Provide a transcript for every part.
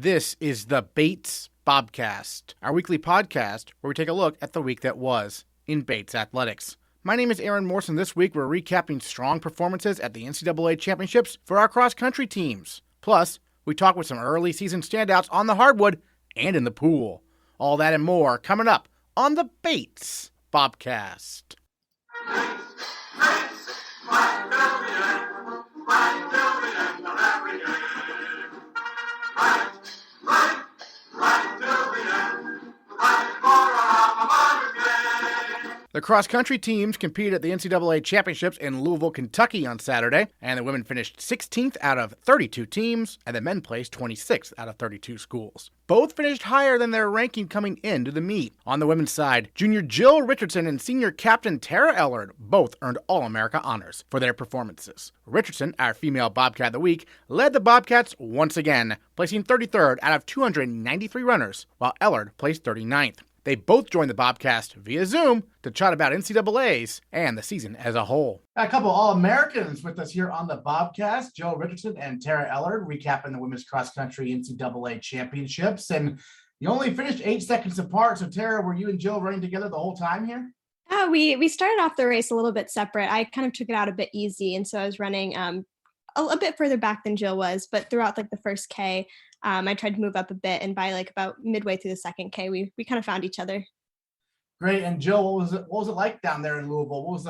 This is the Bates Bobcast, our weekly podcast where we take a look at the week that was in Bates athletics. My name is Aaron Morrison. This week we're recapping strong performances at the NCAA Championships for our cross-country teams. Plus, we talk with some early season standouts on the hardwood and in the pool. All that and more coming up on the Bates Bobcast. The cross-country teams competed at the NCAA Championships in Louisville, Kentucky on Saturday, and the women finished 16th out of 32 teams, and the men placed 26th out of 32 schools. Both finished higher than their ranking coming into the meet. On the women's side, junior Jill Richardson and senior captain Tara Ellard both earned All-America honors for their performances. Richardson, our female Bobcat of the week, led the Bobcats once again, placing 33rd out of 293 runners, while Ellard placed 39th. They both joined the Bobcast via Zoom to chat about NCAAs and the season as a whole. A couple All-Americans with us here on the Bobcast, Jill Richardson and Tara Ellard, recapping the women's cross-country NCAA Championships. And you only finished 8 seconds apart. So, Tara, were you and Jill running together the whole time here? We started off the race a little bit separate. I kind of took it out a bit easy, and so I was running a bit further back than Jill was. But throughout the first K, I tried to move up a bit, and by about midway through the second K, we kind of found each other. Great. And Jill, what was it like down there in Louisville? What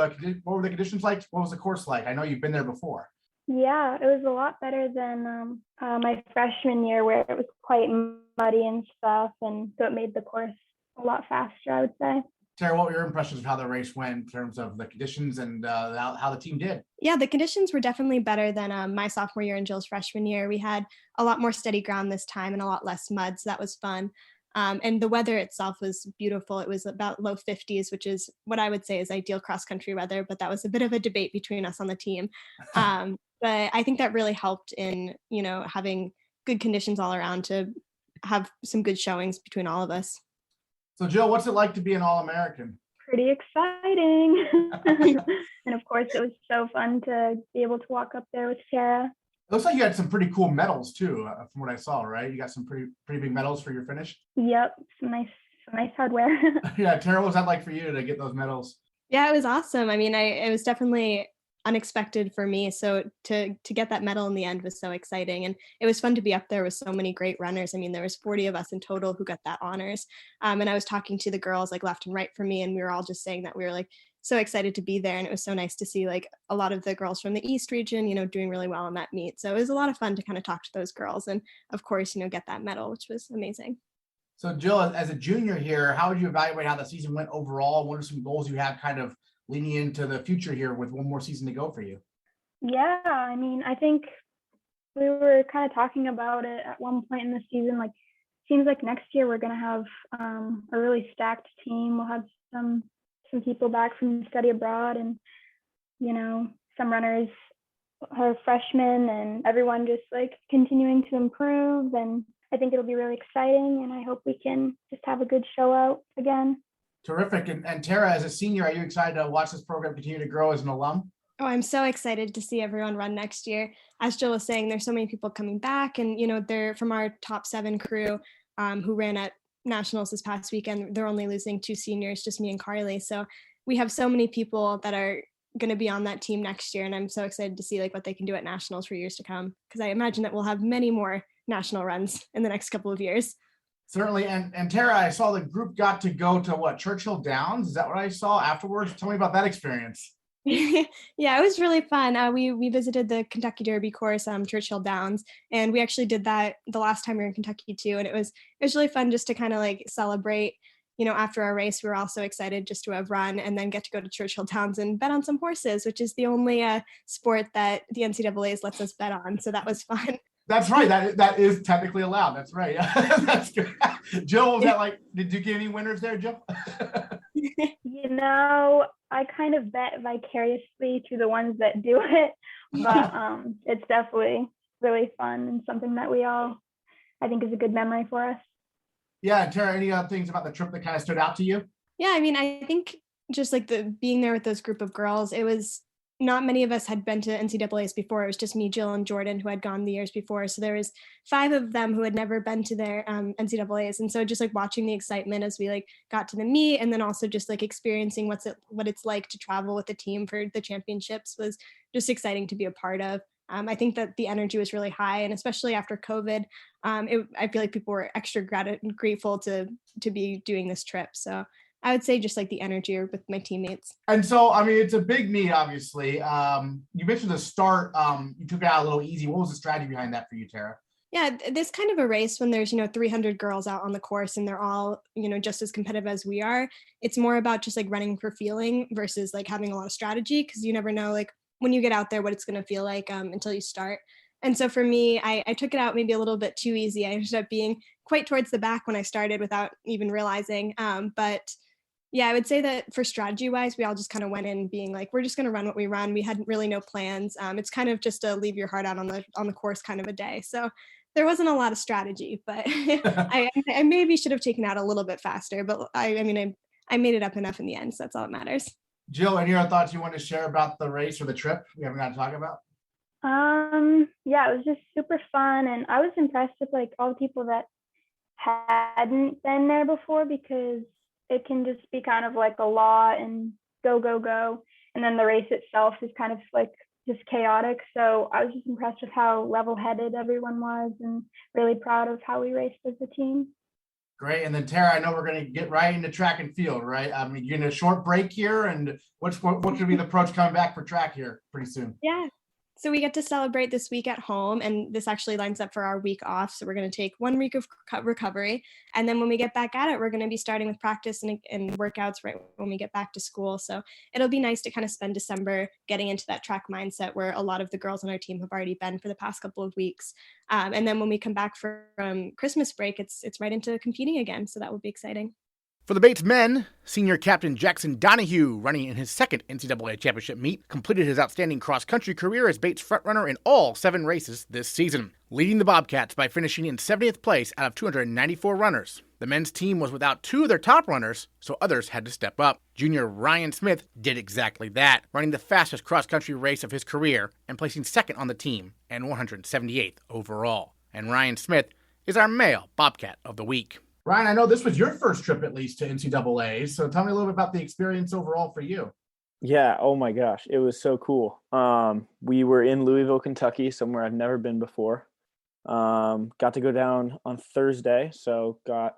were the conditions like? What was the course like? I know you've been there before. Yeah, it was a lot better than my freshman year, where it was quite muddy and stuff, and so it made the course a lot faster, I would say. Tara, what were your impressions of how the race went in terms of the conditions and how the team did? Yeah, the conditions were definitely better than my sophomore year and Jill's freshman year. We had a lot more steady ground this time and a lot less mud, so that was fun. And the weather itself was beautiful. It was about low 50s, which is what I would say is ideal cross-country weather, but that was a bit of a debate between us on the team. But I think that really helped in, having good conditions all around to have some good showings between all of us. So, Jill, what's it like to be an All-American? Pretty exciting. And of course, it was so fun to be able to walk up there with Tara. It looks like you had some pretty cool medals too, from what I saw, right? You got some pretty big medals for your finish. Yep, some nice hardware. Yeah, Tara, what was that like for you to get those medals? Yeah, it was awesome. I mean, it was definitely unexpected for me. So to get that medal in the end was so exciting. And it was fun to be up there with so many great runners. I mean, there was 40 of us in total who got that honors. And I was talking to the girls left and right from me, and we were all just saying that we were so excited to be there. And it was so nice to see a lot of the girls from the East region, doing really well in that meet. So it was a lot of fun to kind of talk to those girls and of course, get that medal, which was amazing. So Jill, as a junior here, how would you evaluate how the season went overall? What are some goals you have kind of leaning into the future here with one more season to go for you? Yeah, I mean, I think we were kind of talking about it at one point in the season. Seems like next year we're going to have a really stacked team. We'll have some people back from study abroad, and some runners are freshmen, and everyone just continuing to improve. And I think it'll be really exciting, and I hope we can just have a good show out again. Terrific. And Tara, as a senior, are you excited to watch this program continue to grow as an alum? Oh, I'm so excited to see everyone run next year. As Jill was saying, there's so many people coming back, and they're from our top 7 crew who ran at nationals this past weekend. They're only losing 2 seniors, just me and Carly. So we have so many people that are going to be on that team next year, and I'm so excited to see what they can do at nationals for years to come, because I imagine that we'll have many more national runs in the next couple of years. Certainly. And Tara, I saw the group got to go to Churchill Downs. Is that what I saw afterwards? Tell me about that experience. Yeah, it was really fun. We visited the Kentucky Derby course, Churchill Downs, and we actually did that the last time we were in Kentucky too. And it was really fun just to kind of celebrate, after our race. We were also excited just to have run and then get to go to Churchill Downs and bet on some horses, which is the only sport that the NCAA's lets us bet on. So that was fun. That's right. That is technically allowed. That's right. That's good. Jill, was that did you get any winners there, Jill? I kind of bet vicariously through the ones that do it, but it's definitely really fun and something that we all, I think, is a good memory for us. Yeah, Tara, any other things about the trip that kind of stood out to you? Yeah, I mean, I think just the being there with those group of girls, it was not many of us had been to NCAAs before. It was just me, Jill, and Jordan who had gone the years before. So there was 5 of them who had never been to their NCAAs. And so just like watching the excitement as we like got to the meet, and then also just like experiencing what it's like to travel with the team for the championships was just exciting to be a part of. I think that the energy was really high, and especially after COVID, I feel like people were extra grateful to be doing this trip. So I would say just like the energy with my teammates. And so, I mean, it's a big meet, obviously. You mentioned the start, you took it out a little easy. What was the strategy behind that for you, Tara? Yeah, this kind of a race when there's, 300 girls out on the course and they're all, just as competitive as we are. It's more about just like running for feeling versus like having a lot of strategy, because you never know like when you get out there what it's going to feel like until you start. And so for me, I took it out maybe a little bit too easy. I ended up being quite towards the back when I started without even realizing. But yeah, I would say that for strategy wise, we all just kind of went in being like, we're just going to run what we run. We had really no plans. It's kind of just a leave your heart out on the course kind of a day. So there wasn't a lot of strategy, but I maybe should have taken out a little bit faster, but I mean, I made it up enough in the end. So that's all that matters. Jill, any other thoughts you want to share about the race or the trip we haven't got to talk about? Yeah, it was just super fun. And I was impressed with like all the people that hadn't been there before, because it can just be kind of like a lot and go, go, go. And then the race itself is kind of like just chaotic. So I was just impressed with how level-headed everyone was, and really proud of how we raced as a team. Great. And then Tara, I know we're going to get right into track and field, right? I mean, you're in a short break here, and what should be the approach coming back for track here pretty soon? Yeah. So we get to celebrate this week at home, and this actually lines up for our week off. So we're going to take 1 week of recovery. And then when we get back at it, we're going to be starting with practice and workouts right when we get back to school. So it'll be nice to kind of spend December getting into that track mindset where a lot of the girls on our team have already been for the past couple of weeks. And then when we come back from Christmas break, it's right into competing again. So that will be exciting. For the Bates men, senior captain Jackson Donahue, running in his second NCAA championship meet, completed his outstanding cross-country career as Bates frontrunner in all 7 races this season, leading the Bobcats by finishing in 70th place out of 294 runners. The men's team was without 2 of their top runners, so others had to step up. Junior Ryan Smith did exactly that, running the fastest cross-country race of his career and placing second on the team and 178th overall. And Ryan Smith is our male Bobcat of the week. Ryan, I know this was your first trip, at least, to NCAA. So tell me a little bit about the experience overall for you. Yeah. Oh my gosh. It was so cool. We were in Louisville, Kentucky, somewhere I've never been before. Got to go down on Thursday. So got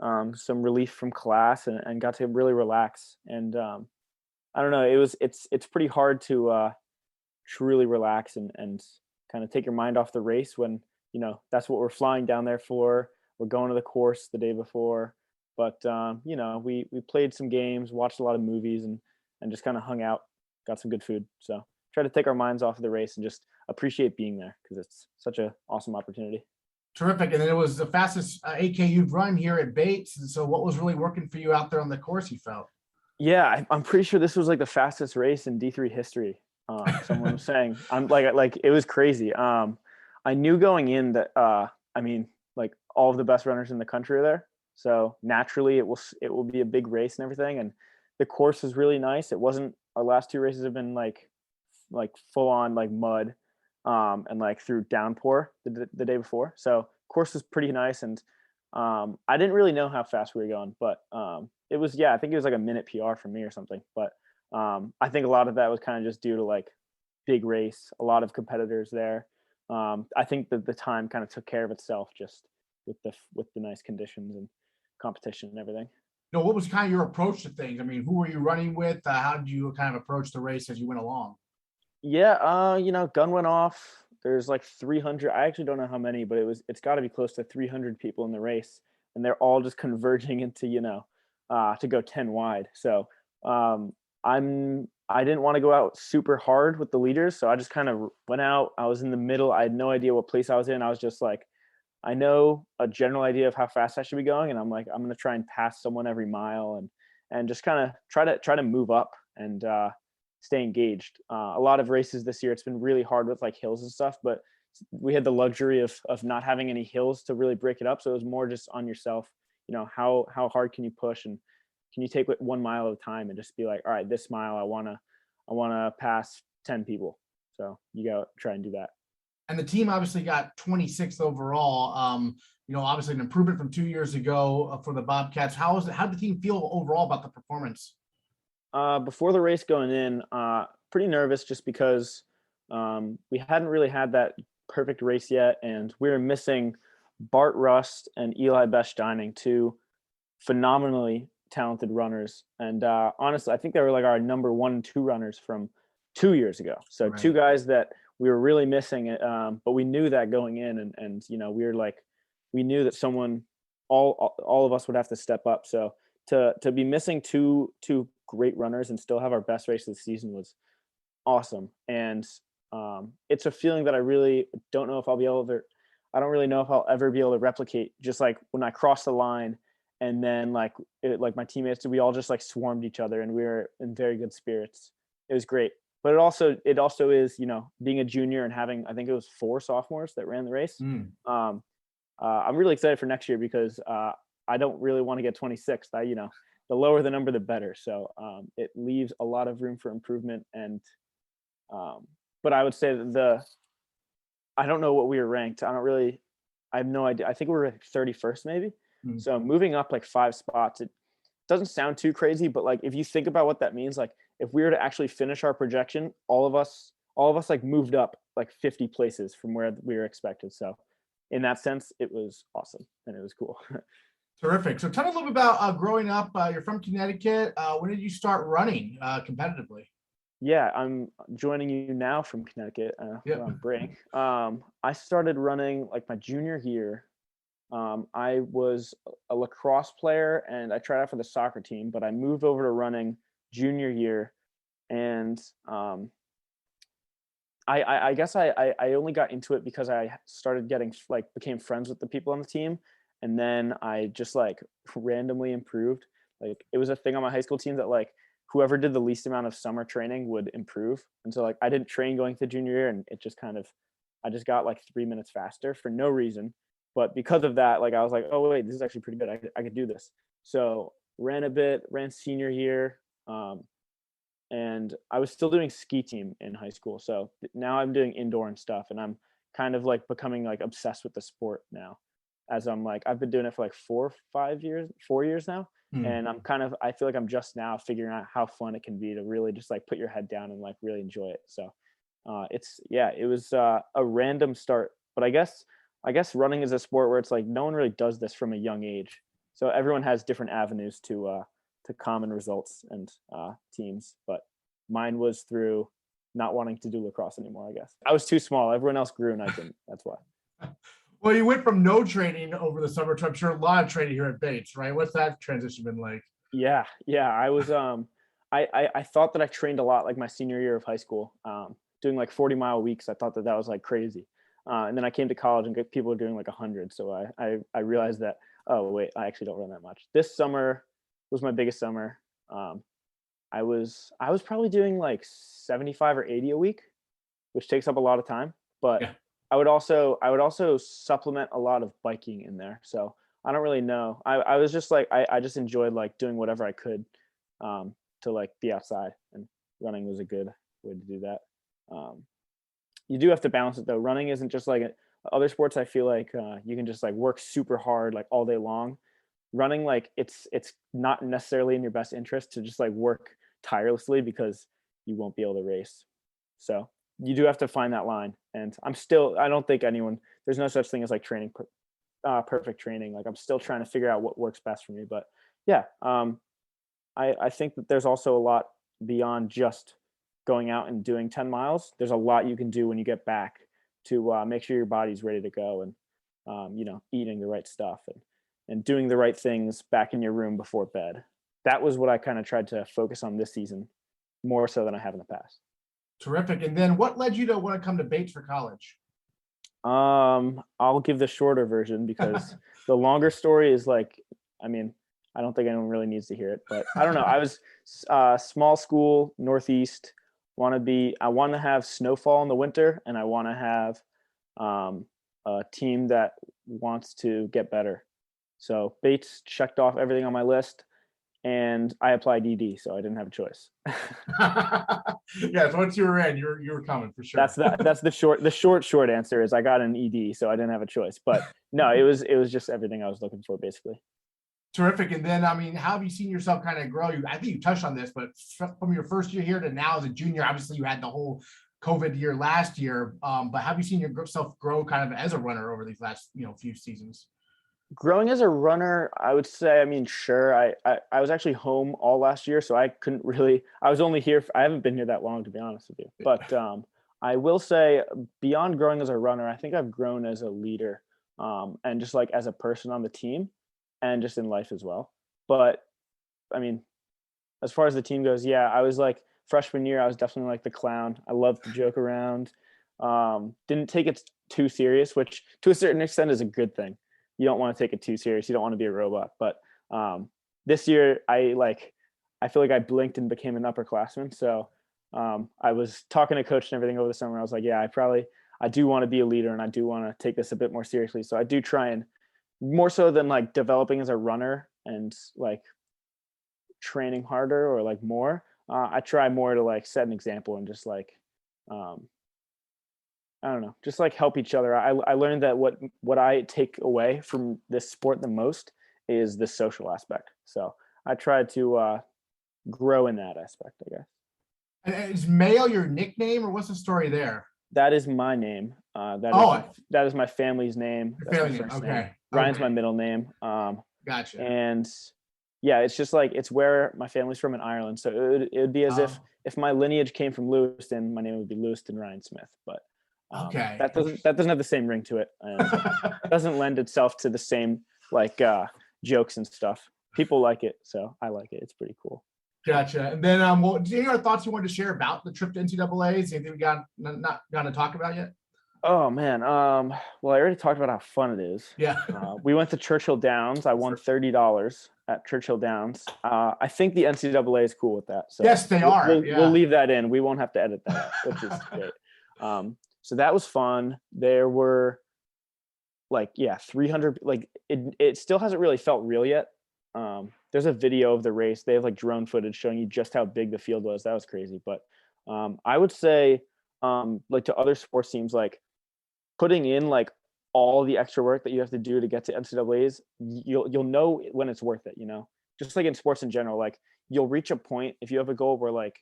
some relief from class and got to really relax. And I don't know, it's pretty hard to truly relax and kind of take your mind off the race when, that's what we're flying down there for. We're going to the course the day before, but we played some games, watched a lot of movies, and just kind of hung out, got some good food. So try to take our minds off of the race and just appreciate being there, because it's such an awesome opportunity. Terrific. And then it was the fastest 8K you've run here at Bates. And so what was really working for you out there on the course, you felt? Yeah, I'm pretty sure this was like the fastest race in D3 history. Someone was saying, I'm like it was crazy. I knew going in that, like all of the best runners in the country are there. So naturally it will be a big race and everything. And the course is really nice. It wasn't, our last 2 races have been like full on like mud, and like through downpour the day before. So course is pretty nice. And I didn't really know how fast we were going, but it was, I think it was like a minute PR for me or something. But I think a lot of that was kind of just due to like big race, a lot of competitors there. I think that the time kind of took care of itself just with the nice conditions and competition and everything. What was kind of your approach to things? I mean, who were you running with? How did you kind of approach the race as you went along? Yeah, gun went off. There's like 300. I actually don't know how many, but it's got to be close to 300 people in the race, and they're all just converging into to go 10 wide. So I didn't want to go out super hard with the leaders, so I just kind of went out. I was in the middle. I had no idea what place I was in. I was just like, I know a general idea of how fast I should be going, and I'm like, I'm going to try and pass someone every mile and just kind of try to move up and stay engaged. A lot of races this year, it's been really hard with like hills and stuff, but we had the luxury of not having any hills to really break it up. So it was more just on yourself, how hard can you push, and can you take 1 mile at a time and just be like, all right, this mile I want to pass 10 people. So you got to try and do that. And the team obviously got 26th overall. Obviously an improvement from 2 years ago for the Bobcats. How did the team feel overall about the performance? Before the race going in, pretty nervous just because we hadn't really had that perfect race yet, and we were missing Bart Rust and Eli Best-Dining, two phenomenally talented runners. And honestly, I think they were like our number 1 and 2 runners from 2 years ago. So right. Two guys that we were really missing, but we knew that going in, and we knew that all of us would have to step up. So to be missing two great runners and still have our best race of the season was awesome. And it's a feeling that I really don't know if I'll be able to. I don't really know if I'll ever be able to replicate. Just like when I crossed the line, and then like my teammates, we all just like swarmed each other, and we were in very good spirits. It was great. But it also is, being a junior and having, I think it was 4 sophomores that ran the race. I'm really excited for next year because I don't really want to get 26th. The lower the number, the better. So it leaves a lot of room for improvement. And but I would say that I don't know what we were ranked. I have no idea. I think we were like 31st maybe. So moving up like 5 spots, it doesn't sound too crazy, but like if you think about what that means, like if we were to actually finish our projection, all of us like moved up like 50 places from where we were expected. So in that sense, it was awesome and it was cool. Terrific. So tell us a little bit about growing up. You're from Connecticut. When did you start running competitively? Yeah, I'm joining you now from Connecticut. On break. I started running like my junior year. I was a lacrosse player and I tried out for the soccer team, but I moved over to running junior year. And I guess I only got into it because I started became friends with the people on the team. And then I just like randomly improved. Like it was a thing on my high school team that like whoever did the least amount of summer training would improve. And so like I didn't train going to junior year, and it just I just got like 3 minutes faster for no reason. But because of that, like I was like, oh wait, this is actually pretty good. I could do this. So ran senior year. And I was still doing ski team in high school. So now I'm doing indoor and stuff, and I'm kind of like becoming like obsessed with the sport now. As I'm like, I've been doing it for like 4 years now. And I feel like I'm just now figuring out how fun it can be to really just like put your head down and like really enjoy it. So it was a random start, but I guess running is a sport where it's like, no one really does this from a young age. So everyone has different avenues to common results and teams, but mine was through not wanting to do lacrosse anymore. I guess I was too small. Everyone else grew and I didn't. That's why. Well, you went from no training over the summer to, I'm sure, a lot of training here at Bates, right? What's that transition been like? Yeah. I was I thought that I trained a lot like my senior year of high school, doing like 40-mile weeks. I thought that was like crazy. And then I came to college and people were doing like 100. So I realized that, oh wait, I actually don't run that much. This summer was my biggest summer. I was probably doing like 75 or 80 a week, which takes up a lot of time, but yeah. I would also supplement a lot of biking in there. So I don't really know. I was just like, I just enjoyed like doing whatever I could to like be outside, and running was a good way to do that. You do have to balance it though. Running isn't just like other sports. I feel like you can just like work super hard like all day long. Running, like it's not necessarily in your best interest to just like work tirelessly because you won't be able to race. So you do have to find that line. And I don't think there's no such thing as like training, perfect training. Like I'm still trying to figure out what works best for me. But yeah, I think that there's also a lot beyond just going out and doing 10 miles. There's a lot you can do when you get back to make sure your body's ready to go, and eating the right stuff and doing the right things back in your room before bed. That was what I kind of tried to focus on this season, more so than I have in the past. Terrific. And then what led you to want to come to Bates for college? I'll give the shorter version because the longer story is like, I don't think anyone really needs to hear it, but I don't know. I was small school, Northeast, I want to have snowfall in the winter, and I want to have a team that wants to get better. So Bates checked off everything on my list. and I applied ED, so I didn't have a choice. Yes, once you were in, you were coming for sure. That's the short answer is I got an ED, so I didn't have a choice. But no, it was just everything I was looking for, basically. Terrific. And then, I mean, how have you seen yourself kind of grow? I think you touched on this, but from your first year here to now as a junior, obviously you had the whole COVID year last year. But have you seen yourself grow kind of as a runner over these last, few seasons? Growing as a runner, I would say, I mean, sure. I was actually home all last year, so I couldn't really, I was only here. I haven't been here that long, to be honest with you. But I will say beyond growing as a runner, I think I've grown as a leader and just like as a person on the team and just in life as well. But I mean, as far as the team goes, yeah, I was like freshman year, I was definitely like the clown. I loved to joke around. Didn't take it too serious, which to a certain extent is a good thing. You don't want to take it too serious. You don't want to be a robot. But this year, I feel like I blinked and became an upperclassman. So I was talking to coach and everything over the summer. I was like, yeah, I do want to be a leader and I do want to take this a bit more seriously. So I do try and more so than like developing as a runner and like training harder or like more, I try more to like set an example and just like, I don't know, just like help each other. I learned that what I take away from this sport the most is the social aspect. So I try to grow in that aspect, I guess. And is Mayo your nickname or what's the story there? That is my name. That is my family's name. Family name. Okay. Name. Ryan's my middle name. Gotcha. And yeah, it's just like, it's where my family's from in Ireland. So it would be as if my lineage came from Lewiston, my name would be Lewiston Ryan Smith. But okay, that doesn't have the same ring to it, and it doesn't lend itself to the same like jokes and stuff. People like it, so I like it. It's pretty cool. Gotcha. And then, do you have any thoughts you wanted to share about the trip to NCAAs? Anything we got not got to talk about yet? Oh man, well, I already talked about how fun it is. Yeah. We went to Churchill Downs. I won $30 at Churchill Downs. I think the NCAA is cool with that. So yes, they are. We'll leave that in. We won't have to edit that out, which is great. So that was fun. There were 300, it still hasn't really felt real yet. There's a video of the race. They have like drone footage showing you just how big the field was. That was crazy. But I would say like to other sports teams, like putting in like all the extra work that you have to do to get to NCAAs, you'll know when it's worth it, just like in sports in general. Like you'll reach a point if you have a goal where like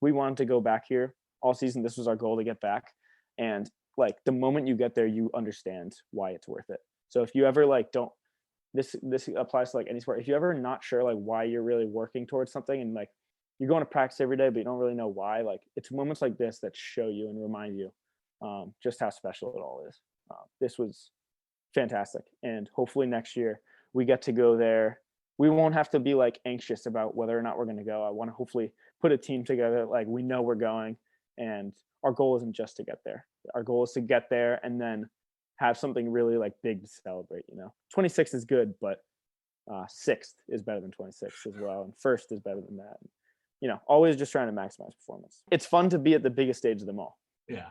we wanted to go back here all season. This was our goal to get back. And like the moment you get there, you understand why it's worth it. So if you ever like don't, this applies to like any sport. If you ever not sure like why you're really working towards something and like you're going to practice every day, but you don't really know why, like it's moments like this that show you and remind you just how special it all is. This was fantastic. And hopefully next year we get to go there. We won't have to be like anxious about whether or not we're going to go. I want to hopefully put a team together. Like we know we're going, and our goal isn't just to get there. Our goal is to get there and then have something really like big to celebrate. 26th is good, but 6th is better than 26th as well. And 1st is better than that. Always just trying to maximize performance. It's fun to be at the biggest stage of them all. Yeah.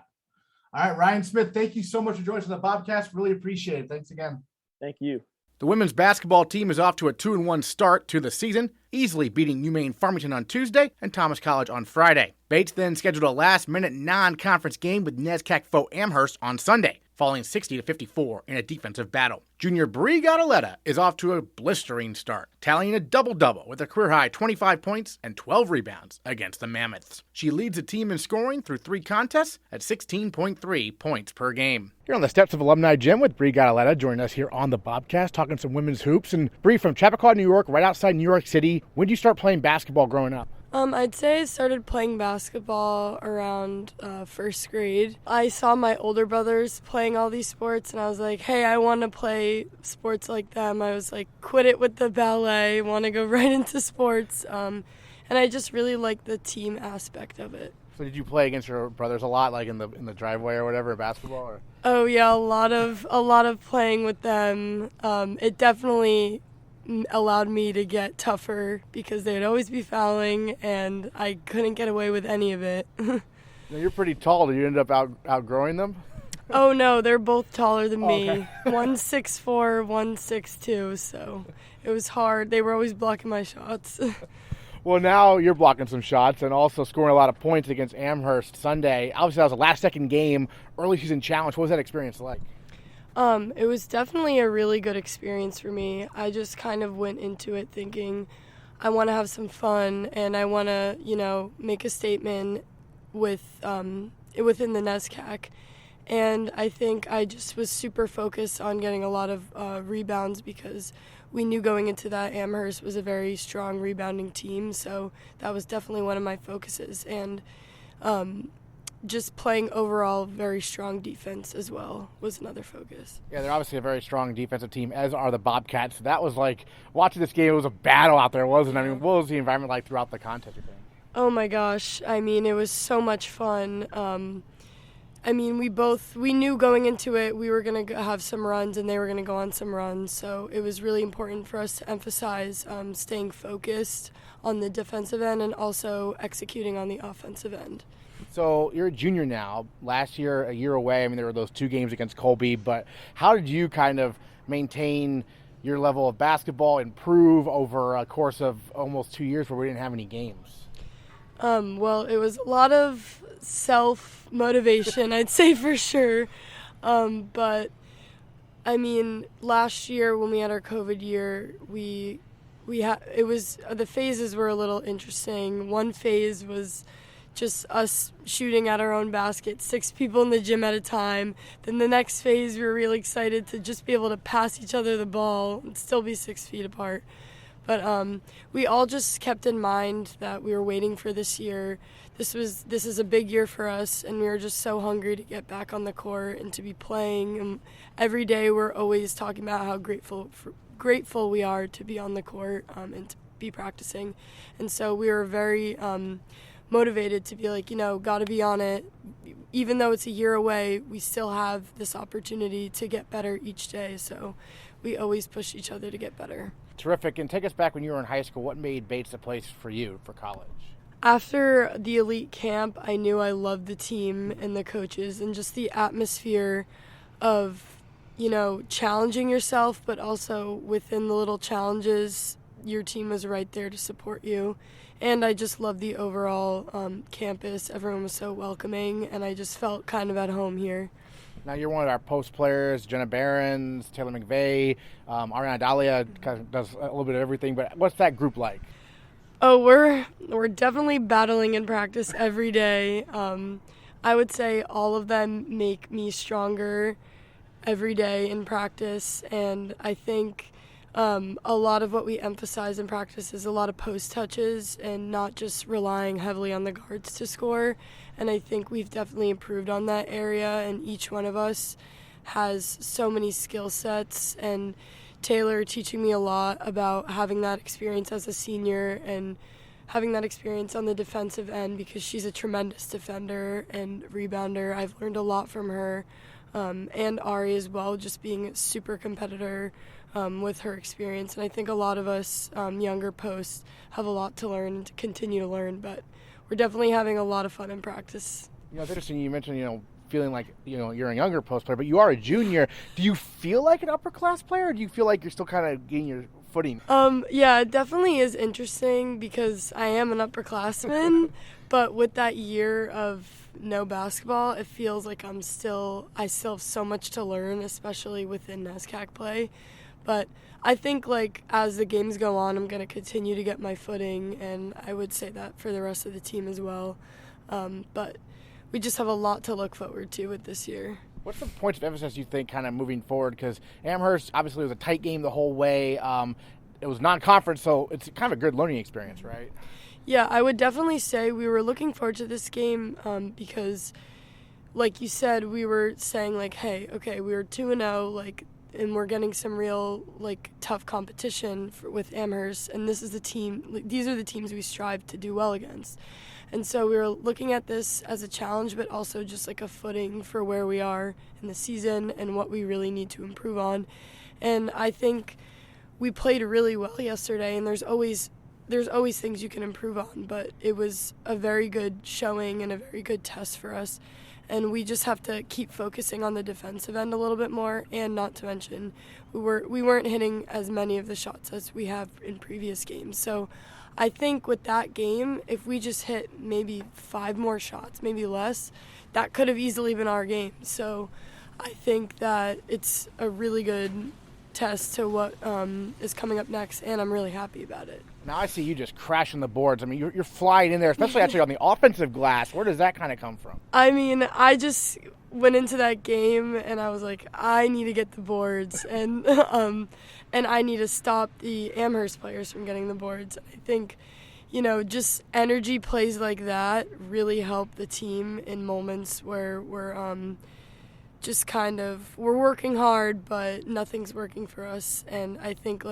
All right, Ryan Smith, thank you so much for joining us on the Bobcast. Really appreciate it. Thanks again. Thank you. The women's basketball team is off to a 2-1 start to the season, easily beating UMaine Farmington on Tuesday and Thomas College on Friday. Bates then scheduled a last-minute non-conference game with NESCAC foe Amherst on Sunday, falling 60-54 in a defensive battle. Junior Gadaleta is off to a blistering start, tallying a double-double with a career-high 25 points and 12 rebounds against the Mammoths. She leads the team in scoring through 3 contests at 16.3 points per game. You're on the steps of Alumni Gym with Gadaleta, joining us here on the Bobcast, talking some women's hoops. And Bree, from Chappaqua, New York, right outside New York City, when did you start playing basketball growing up? I'd say I started playing basketball around first grade. I saw my older brothers playing all these sports, and I was like, hey, I want to play sports like them. I was like, quit it with the ballet, want to go right into sports. And I just really like the team aspect of it. So did you play against your brothers a lot, like in the driveway or whatever, basketball? Or? Oh yeah, a lot of playing with them. It definitely allowed me to get tougher because they'd always be fouling and I couldn't get away with any of it. Now, you're pretty tall. Did you end up outgrowing them? Oh, no, they're both taller than me. Okay. One's 6'4", one's 6'2", so it was hard. They were always blocking my shots. Well, now you're blocking some shots and also scoring a lot of points against Amherst Sunday. Obviously, that was a last-second game, early season challenge. What was that experience like? It was definitely a really good experience for me. I just kind of went into it thinking I want to have some fun and I want to, make a statement with within the NESCAC. And I think I just was super focused on getting a lot of rebounds because we knew going into that Amherst was a very strong rebounding team. So that was definitely one of my focuses. And just playing overall very strong defense as well was another focus. Yeah, they're obviously a very strong defensive team, as are the Bobcats. So that was like, watching this game, it was a battle out there, wasn't it? I mean, what was the environment like throughout the contest, you think? Oh my gosh. I mean, it was so much fun. We knew going into it we were going to have some runs and they were going to go on some runs. So it was really important for us to emphasize staying focused on the defensive end and also executing on the offensive end. So you're a junior now. Last year, a year away, I mean, there were those 2 games against Colby, but how did you kind of maintain your level of basketball, improve over a course of almost 2 years where we didn't have any games? Well, it was a lot of self-motivation, I'd say for sure. But, I mean, last year when we had our COVID year, the phases were a little interesting. One phase was just us shooting at our own basket, 6 people in the gym at a time. Then the next phase, we were really excited to just be able to pass each other the ball and still be 6 feet apart. But we all just kept in mind that we were waiting for this year. This is a big year for us, and we were just so hungry to get back on the court and to be playing. And every day we're always talking about how grateful we are to be on the court and to be practicing. And so we were very motivated to be like, got to be on it. Even though it's a year away, we still have this opportunity to get better each day. So we always push each other to get better. Terrific. And take us back when you were in high school. What made Bates the place for you for college? After the elite camp, I knew I loved the team and the coaches and just the atmosphere of, challenging yourself, but also within the little challenges, your team was right there to support you. And I just loved the overall campus. Everyone was so welcoming, and I just felt kind of at home here. Now you're one of our post players, Jenna Behrens, Taylor McVeigh, Ariana Dahlia kind of does a little bit of everything, but what's that group like? Oh, we're definitely battling in practice every day. I would say all of them make me stronger every day in practice, and I think a lot of what we emphasize in practice is a lot of post touches and not just relying heavily on the guards to score. And I think we've definitely improved on that area, and each one of us has so many skill sets. And Taylor teaching me a lot about having that experience as a senior and having that experience on the defensive end because she's a tremendous defender and rebounder. I've learned a lot from her, and Ari as well, just being a super competitor with her experience. And I think a lot of us younger posts have a lot to learn and to continue to learn, but we're definitely having a lot of fun in practice. It's interesting you mentioned, feeling like, you're a younger post player, but you are a junior. Do you feel like an upperclass player, or do you feel like you're still kind of getting your footing? Yeah, it definitely is interesting because I am an upperclassman, but with that year of no basketball, it feels like I still have so much to learn, especially within NESCAC play. But I think, as the games go on, I'm going to continue to get my footing, and I would say that for the rest of the team as well. But we just have a lot to look forward to with this year. What's the points of emphasis you think kind of moving forward? Because Amherst, obviously, was a tight game the whole way. It was non-conference, so it's kind of a good learning experience, right? Yeah, I would definitely say we were looking forward to this game because, like you said, we were saying, hey, okay, we were 2-0, and we're getting some real tough competition with Amherst, and these are the teams we strive to do well against. And so we were looking at this as a challenge, but also just a footing for where we are in the season and what we really need to improve on. And I think we played really well yesterday, and there's always things you can improve on, but it was a very good showing and a very good test for us. And we just have to keep focusing on the defensive end a little bit more, and not to mention we weren't hitting as many of the shots as we have in previous games. So I think with that game, if we just hit maybe 5 more shots, maybe less, that could have easily been our game. So I think that it's a really good test to what is coming up next, and I'm really happy about it. Now I see you just crashing the boards. I mean, you're flying in there, especially actually on the offensive glass. Where does that kind of come from? I mean, I just went into that game and I was like, I need to get the boards, and and I need to stop the Amherst players from getting the boards. I think, just energy plays like that really help the team in moments where we're we're working hard, but nothing's working for us. And I think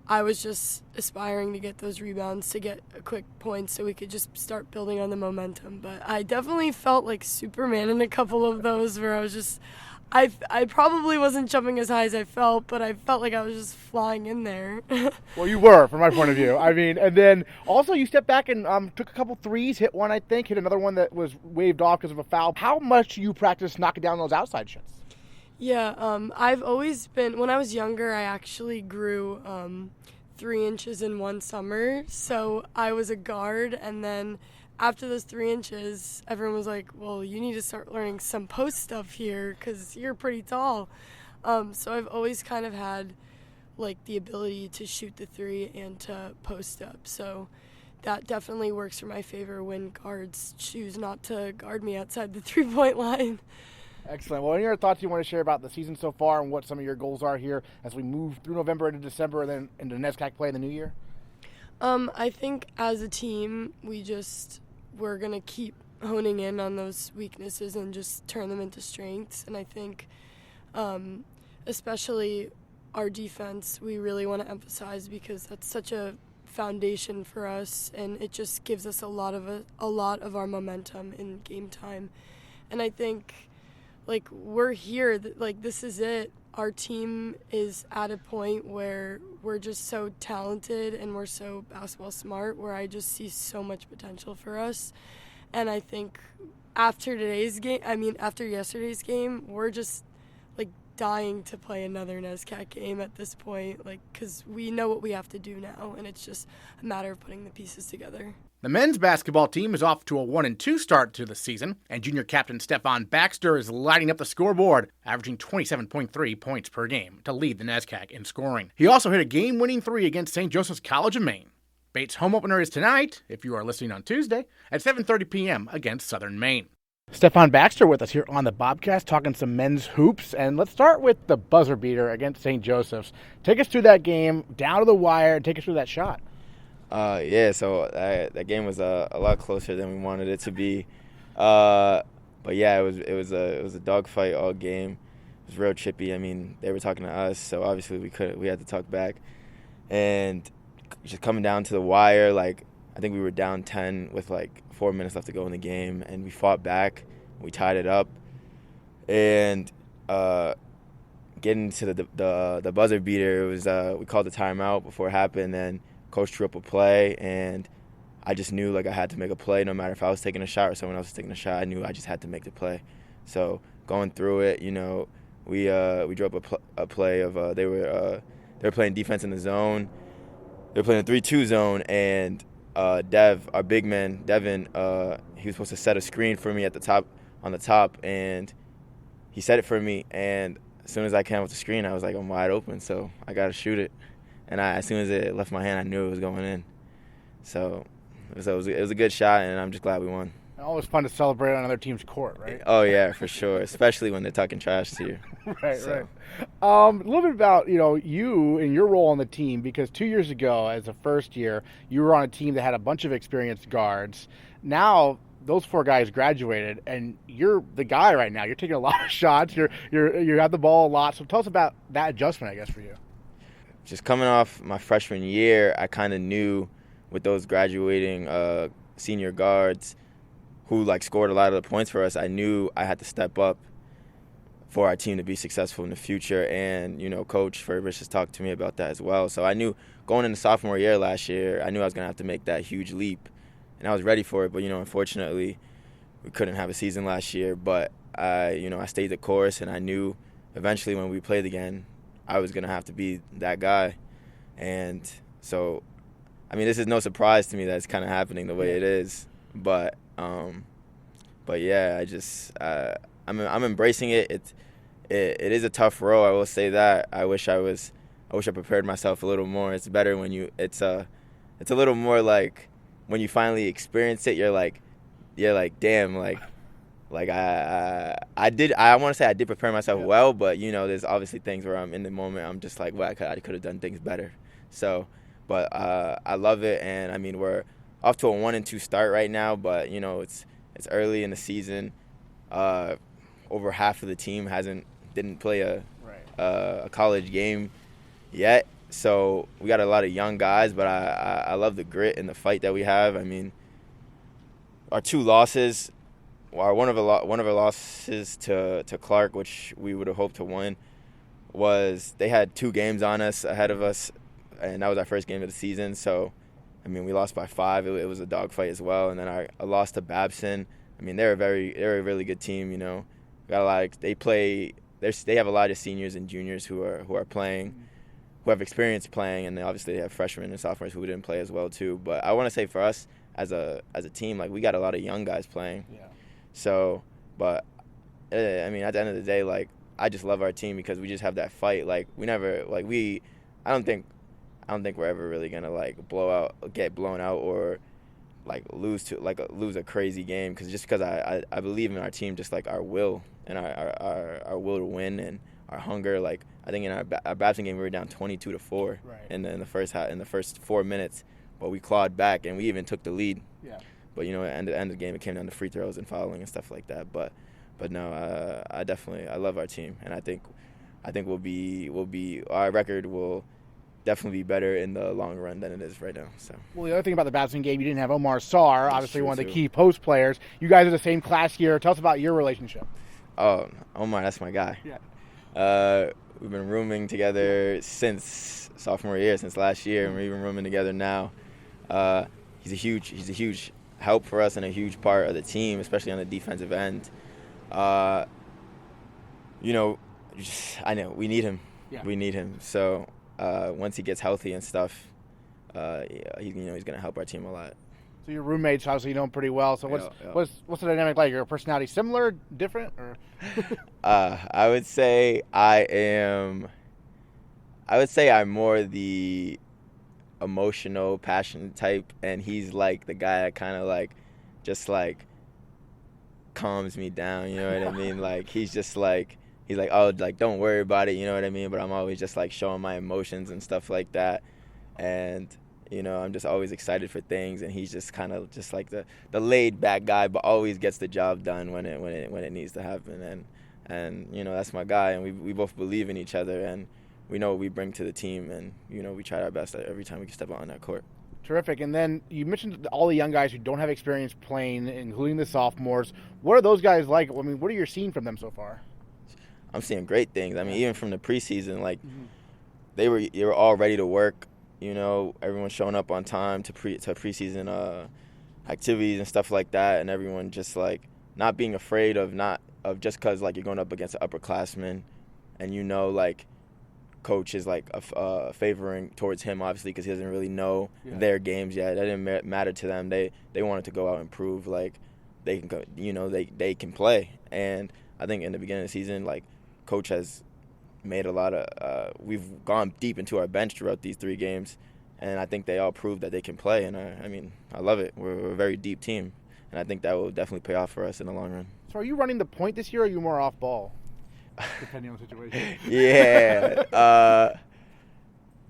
I was just aspiring to get those rebounds, to get a quick point so we could just start building on the momentum. But I definitely felt like Superman in a couple of those where I was just, I probably wasn't jumping as high as I felt, but I felt like I was just flying in there. Well, you were, from my point of view. I mean, and then also you stepped back and took a couple threes, hit one, I think, hit another one that was waved off because of a foul. How much do you practice knocking down those outside shots? Yeah, I've always been, when I was younger, I actually grew 3 inches in one summer. So I was a guard, and then after those 3 inches, everyone was like, well, you need to start learning some post stuff here because you're pretty tall. So I've always kind of had the ability to shoot the 3 and to post up. So that definitely works for my favor when guards choose not to guard me outside the 3-point line. Excellent. Well, any other thoughts you want to share about the season so far and what some of your goals are here as we move through November into December and then into NESCAC play in the new year? I think as a team, we're going to keep honing in on those weaknesses and just turn them into strengths. And I think especially our defense, we really want to emphasize because that's such a foundation for us, and it just gives us a lot of our momentum in game time. And I think we're here, this is it. Our team is at a point where we're just so talented and we're so basketball smart, where I just see so much potential for us. And I think after yesterday's game, we're just dying to play another NESCAC game at this point, because we know what we have to do now, and it's just a matter of putting the pieces together. The men's basketball team is off to a 1-2 start to the season, and junior captain Stephon Baxter is lighting up the scoreboard, averaging 27.3 points per game to lead the NESCAC in scoring. He also hit a game-winning 3 against St. Joseph's College of Maine. Bates' home opener is tonight, if you are listening on Tuesday, at 7:30 p.m. against Southern Maine. Stephon Baxter with us here on the Bobcast, talking some men's hoops, and let's start with the buzzer beater against St. Joseph's. Take us through that game, down to the wire, and take us through that shot. So that game was a lot closer than we wanted it to be, but yeah, it was a dogfight all game. It was real chippy. I mean, they were talking to us, so obviously we had to talk back, and just coming down to the wire, I think we were down 10 with 4 minutes left to go in the game, and we fought back. We tied it up, and getting to the buzzer beater, it was we called the timeout before it happened, and coach drew up a play, and I just knew I had to make a play no matter if I was taking a shot or someone else was taking a shot. I knew I just had to make the play. So going through it, we drew up a play of they were playing defense in the zone. They were playing a 3-2 zone, and our big man, Devin, he was supposed to set a screen for me on the top, and he set it for me, and as soon as I came with the screen, I was I'm wide open, so I got to shoot it. And as soon as it left my hand, I knew it was going in. So it was a good shot, and I'm just glad we won. Always fun to celebrate on another team's court, right? Oh, yeah, for sure, especially when they're talking trash to you. Right. A little bit about, you and your role on the team, because 2 years ago, as a first year, you were on a team that had a bunch of experienced guards. Now, those 4 guys graduated, and you're the guy right now. You're taking a lot of shots. You have the ball a lot. So tell us about that adjustment, I guess, for you. Just coming off my freshman year, I kind of knew with those graduating senior guards who scored a lot of the points for us, I knew I had to step up for our team to be successful in the future. And, Coach Furbish has talked to me about that as well. So I knew going into sophomore year last year, I knew I was going to have to make that huge leap, and I was ready for it. But, unfortunately, we couldn't have a season last year, but I stayed the course, and I knew eventually when we played again, I was gonna have to be that guy. And so, I mean, this is no surprise to me that it's kind of happening the way it is. But yeah, I'm embracing it. It is a tough role. I will say that. I wish I prepared myself a little more. It's better when it's a little more like when you finally experience it. You're like, damn, I want to say I did prepare myself well, but there's obviously things where I'm in the moment. I'm just like, well, I could have done things better. So, but I love it, and I mean we're off to a 1-2 start right now, but it's early in the season. Over half of the team didn't play a college game yet, so we got a lot of young guys. But I love the grit and the fight that we have. I mean, our two losses, or one of our losses to Clark, which we would have hoped to win, was they had 2 games on us ahead of us, and that was our first game of the season. So, I mean, we lost by 5. It was a dogfight as well. And then our loss to Babson. I mean, they're a really good team. Got a lot. They have a lot of seniors and juniors who are playing, who have experience playing, and they have freshmen and sophomores who didn't play as well too. But I want to say for us as a team, like we got a lot of young guys playing. Yeah. So, but I mean, at the end of the day, like I just love our team because we just have that fight. Like we never I don't think we're ever really gonna get blown out or lose a crazy game because I believe in our team, just like our will and our will to win and our hunger. Like I think in our Babson game we were down 22-4 in the first 4 minutes, but we clawed back and we even took the lead. Yeah. But at the end of the game it came down to free throws and fouling and stuff like that. But no, I love our team, and I think our record will definitely be better in the long run than it is right now. So. Well, the other thing about the Babson game, you didn't have Omar Sarr, obviously one of the key post players. You guys are the same class here. Tell us about your relationship. Oh, Omar, that's my guy. Yeah. We've been rooming together since sophomore year, since last year, and we're even rooming together now. He's a huge help for us and a huge part of the team, especially on the defensive end. I know we need him. Yeah. We need him. So. Once he gets healthy and stuff, he's going to help our team a lot. So your roommates, obviously, you know him pretty well. So what's the dynamic like? Your personality similar, different, or? I would say I'm more the emotional, passionate type, and he's like the guy that kind of just calms me down. You know what I mean? Like he's just like. He's like, oh, don't worry about it, you know what I mean? But I'm always just, showing my emotions and stuff like that. And, I'm just always excited for things. And he's just kind of just like the laid-back guy, but always gets the job done when it needs to happen. And that's my guy. And we both believe in each other. And we know what we bring to the team. And, we try our best every time we can step out on that court. Terrific. And then you mentioned all the young guys who don't have experience playing, including the sophomores. What are those guys like? I mean, what are you seeing from them so far? I'm seeing great things. I mean, even from the preseason, they were all ready to work. Everyone showing up on time to preseason activities and stuff like that, and everyone just not being afraid of just because you're going up against an upperclassman, and coach is favoring towards him obviously because he doesn't really know their games yet. That didn't matter to them. They wanted to go out and prove they can go, they can play. And I think in the beginning of the season, coach has made a lot of we've gone deep into our bench throughout these 3 games, and I think they all proved that they can play. And I love it. We're a very deep team, and I think that will definitely pay off for us in the long run. So are you running the point this year, or are you more off ball, depending on the situation? Yeah.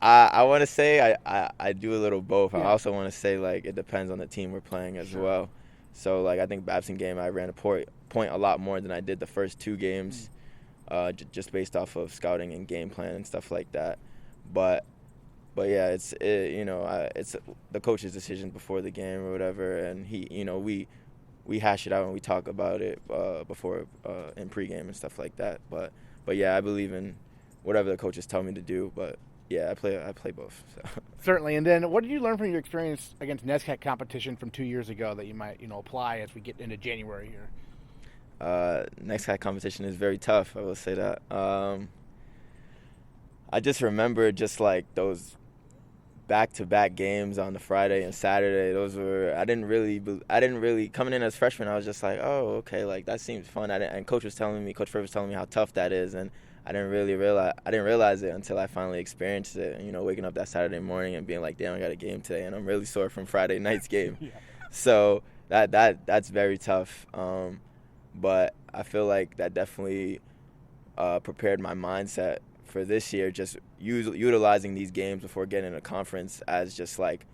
I want to say I do a little both. Yeah. I also want to say it depends on the team we're playing as well. So I think Babson game I ran a point a lot more than I did the first 2 games, just based off of scouting and game plan and stuff like that. But yeah, it's the coach's decision before the game or whatever, and we hash it out and we talk about it before in pregame and stuff like that. But yeah, I believe in whatever the coaches tell me to do. But Yeah, I play both. So. Certainly. And then what did you learn from your experience against NESCAC competition from 2 years ago that you might, apply as we get into January here? NESCAC competition is very tough, I will say that. I just remember just like those back-to-back games on the Friday and Saturday. Those were I didn't really coming in as freshman. I was just like, oh, okay, like that seems fun. And Coach Fred was telling me how tough that is, and I didn't realize it until I finally experienced it. And, waking up that Saturday morning and being like, damn, I got a game today, and I'm really sore from Friday night's game. Yeah. So that's very tough. But I feel like that definitely prepared my mindset for this year, just utilizing these games before getting into conference as just like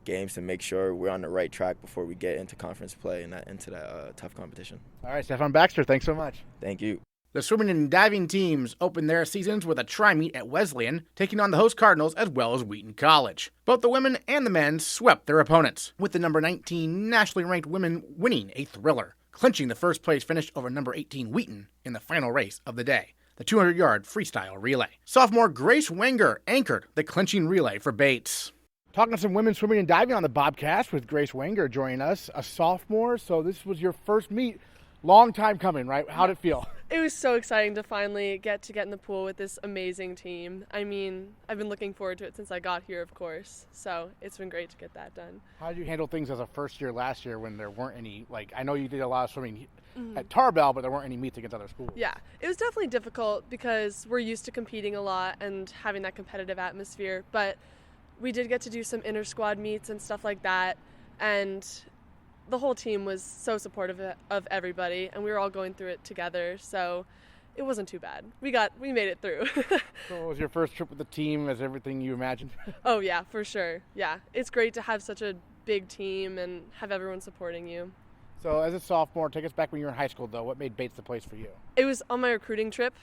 games to make sure we're on the right track before we get into conference play and into that tough competition. All right, Stephon Baxter, thanks so much. Thank you. The swimming and diving teams opened their seasons with a tri-meet at Wesleyan, taking on the host Cardinals as well as Wheaton College. Both the women and the men swept their opponents, with the number 19 nationally ranked women winning a thriller, clinching the first place finish over number 18 Wheaton in the final race of the day, the 200-yard freestyle relay. Sophomore Grace Wenger anchored the clinching relay for Bates. Talking to some women swimming and diving on the Bobcast with Grace Wenger joining us, a sophomore, so this was your first meet. Long time coming, right? How'd it feel? It was so exciting to finally get in the pool with this amazing team. I mean, I've been looking forward to it since I got here, of course, so it's been great to get that done. How did you handle things as a first year last year when there weren't any, I know you did a lot of swimming at Tarbell, but there weren't any meets against other schools? Yeah, it was definitely difficult because we're used to competing a lot and having that competitive atmosphere, but we did get to do some inter-squad meets and stuff like that, and the whole team was so supportive of everybody, and we were all going through it together, so it wasn't too bad. We made it through. So was your first trip with the team as everything you imagined? Oh yeah, for sure. Yeah, it's great to have such a big team and have everyone supporting you. So as a sophomore, take us back when you were in high school, though. What made Bates the place for you? It was on my recruiting trip.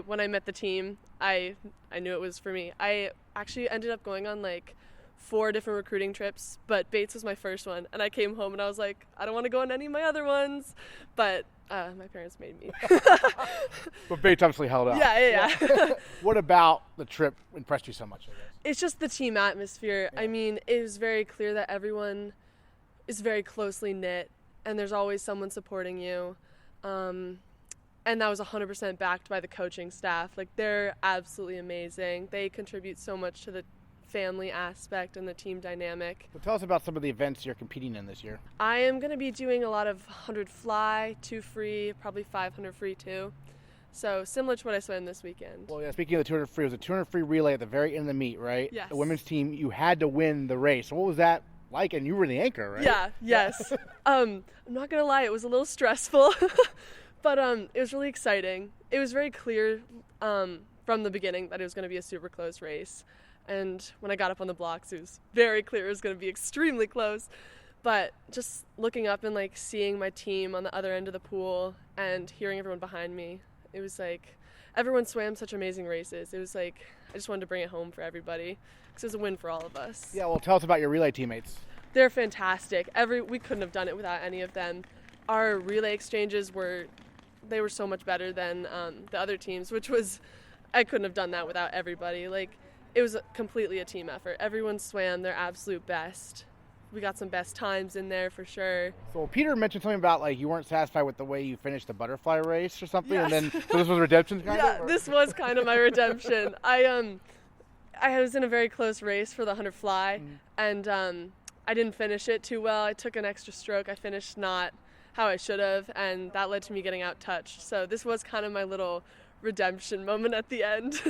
When I met the team, I knew it was for me. I actually ended up going on 4 different recruiting trips, but Bates was my first one, and I came home and I was like, I don't want to go on any of my other ones, but my parents made me. But Bates obviously held out. Yeah. What about the trip impressed you so much, I guess? It's just the team atmosphere. Yeah. I mean, it was very clear that everyone is very closely knit, and there's always someone supporting you, and that was 100% backed by the coaching staff. They're absolutely amazing. They contribute so much to the family aspect and the team dynamic. Well, tell us about some of the events you're competing in this year. I am going to be doing a lot of 100 fly, 2 free, probably 500 free too. So similar to what I swam this weekend. Well, yeah, speaking of the 200 free, it was a 200 free relay at the very end of the meet, right? Yes. The women's team, you had to win the race. What was that like? And you were the anchor, right? Yeah, yes. I'm not going to lie, it was a little stressful, but it was really exciting. It was very clear from the beginning that it was going to be a super close race. And when I got up on the blocks, it was very clear it was going to be extremely close. But just looking up and seeing my team on the other end of the pool and hearing everyone behind me, it was everyone swam such amazing races. It was I just wanted to bring it home for everybody because it was a win for all of us. Yeah, well, tell us about your relay teammates. They're fantastic. We couldn't have done it without any of them. Our relay exchanges were so much better than the other teams, I couldn't have done that without everybody. It was completely a team effort. Everyone swam their absolute best. We got some best times in there for sure. So Peter mentioned something about you weren't satisfied with the way you finished the butterfly race or something, yes. And then so this was redemption kind of? Yeah, this was kind of my redemption. I was in a very close race for the 100 fly, and I didn't finish it too well. I took an extra stroke. I finished not how I should have, and that led to me getting out touched. So this was kind of my little redemption moment at the end.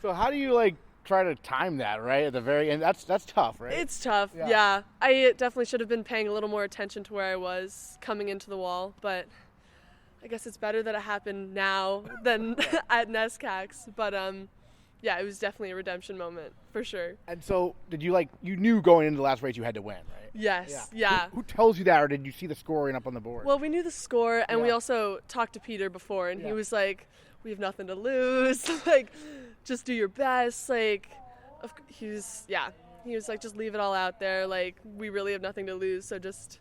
So how do you try to time that, right, at the very end? That's tough, right? It's tough, yeah. I definitely should have been paying a little more attention to where I was coming into the wall, but I guess it's better that it happened now than at NESCACs. But yeah, it was definitely a redemption moment for sure. And so did you you knew going into the last race you had to win, right? Yes, yeah. Who tells you that, or did you see the scoring up on the board? Well, we knew the score, and we also talked to Peter before, and he was like, we have nothing to lose, just do your best, he was like, just leave it all out there, we really have nothing to lose, so just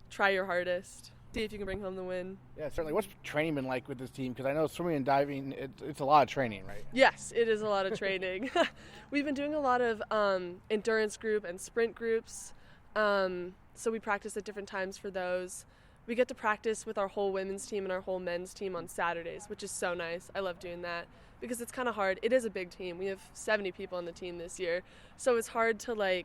try your hardest. See if you can bring home the win. Yeah, certainly. What's training been like with this team? Because I know swimming and diving, it's a lot of training, right? Yes, it is a lot of training. We've been doing a lot of endurance group and sprint groups. So we practice at different times for those. We get to practice with our whole women's team and our whole men's team on Saturdays, which is so nice. I love doing that because it's kind of hard. It is a big team. We have 70 people on the team this year. So it's hard to